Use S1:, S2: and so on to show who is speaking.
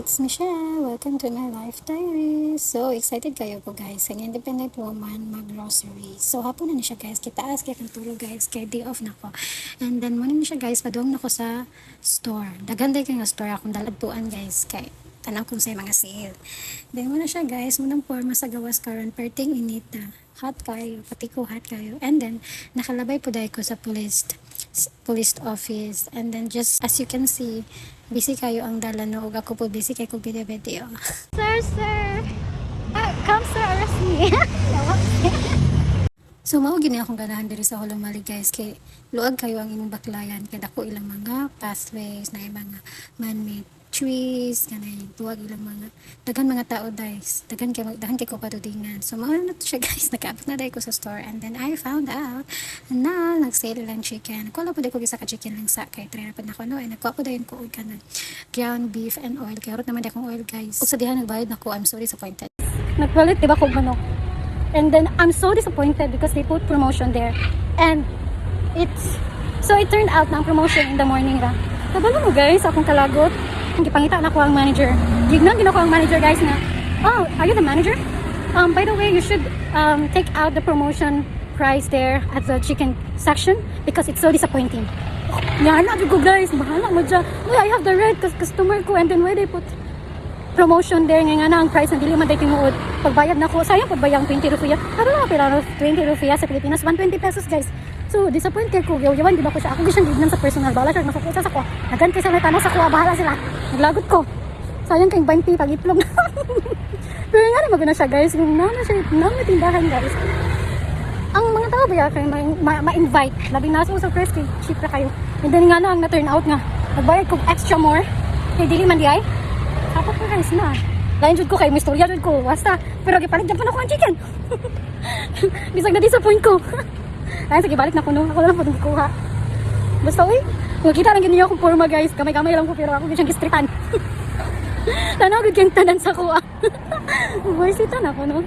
S1: it's Michelle. Welcome to my life diary. So, excited kayo po guys. Ang independent woman mag-grocery. So, hapon na siya guys. Kitaas kaya kang tulog guys. Kaya day off na ko. And then, muna na siya guys. Paduang na ko sa store. Daganday ka nga store akong daladtuan guys. Kaya tanaw kong sa mga sale. Then, muna siya guys. Munang forma sa gawas karon. Perting inita. Hot kayo. Pati ko hot kayo. And then, nakalabay po dahil ko sa police office. And then, just as you can see, busy kayo ang dala no, ug ako po busy kay ko video. Sir! Come sir, arrest me. So, mao gini akong ganahan diri sa Holomali guys, kay luag kayo ang imong baklayan, kay dako ilang mga pathways, na mga man-made trees, kanay duwag ilang mga daghan mga tao guys. Daghan kay ko patudingan. So, mao na to siya guys, nakaabot na dai ko sa store, and then I found out na nag-sale lang chicken. Kuha po dai ko gisa ka chicken lang sa kay try na pud nako no, ay nagkuha po dayon ko og kanan ground beef and oil. Kaya naman dai akong oil guys. Ug sa diha nagbayad nako, I'm so disappointed. Nagpalit diba ko manok? And then I'm so disappointed because they put promotion there. And it turned out na ang promotion in the morning ra. Kabalo mo guys, akong kalagot. Gipangita na ko ang manager. Gignan gina ko ang manager guys na, "Oh, are you the manager? By the way, you should take out the promotion price there at the chicken section because it's so disappointing." Yan na ko guys, bahala mo dyan. I have the red customer ko, and then why they put promotion there nga na ang price na dili man day tinuod. Pagbayad na ko, sayang pagbayang 20 rupiah. Ano na pila 20 rupiah sa Pilipinas, 120 pesos guys. So disappointed ko, yawan di ba ko siya. Ako gisang gignan sa personal, bahala siya masukuta sa ko. Nagan kay sa may tanong sa kuha, bahala sila. Naglagot ko. Sayang kay 20 pag itlog na. Pero nga na magana siya guys, kung na siya tindahan guys. Ang mga tao ba kay ma-invite, labing nasa sa press kay cheap ra kayo. And then nga na ang na-turn out nga. Nagbayad ko extra more. Kay dili man di ay. Kapag ko guys na. Lain jud ko kay mistorya jud ko. Basta, pero gipalit jud pa ako ang chicken. Bisag na disappoint ko. Ay sige balik na ko no. Ako na lang pud kuha. Basta uy, makita lang giniya akong forma guys. Kamay-kamay lang ko pero ako gyud gistritan. Tanaw gud kang tanan sa kuha. Boy sita na ko no.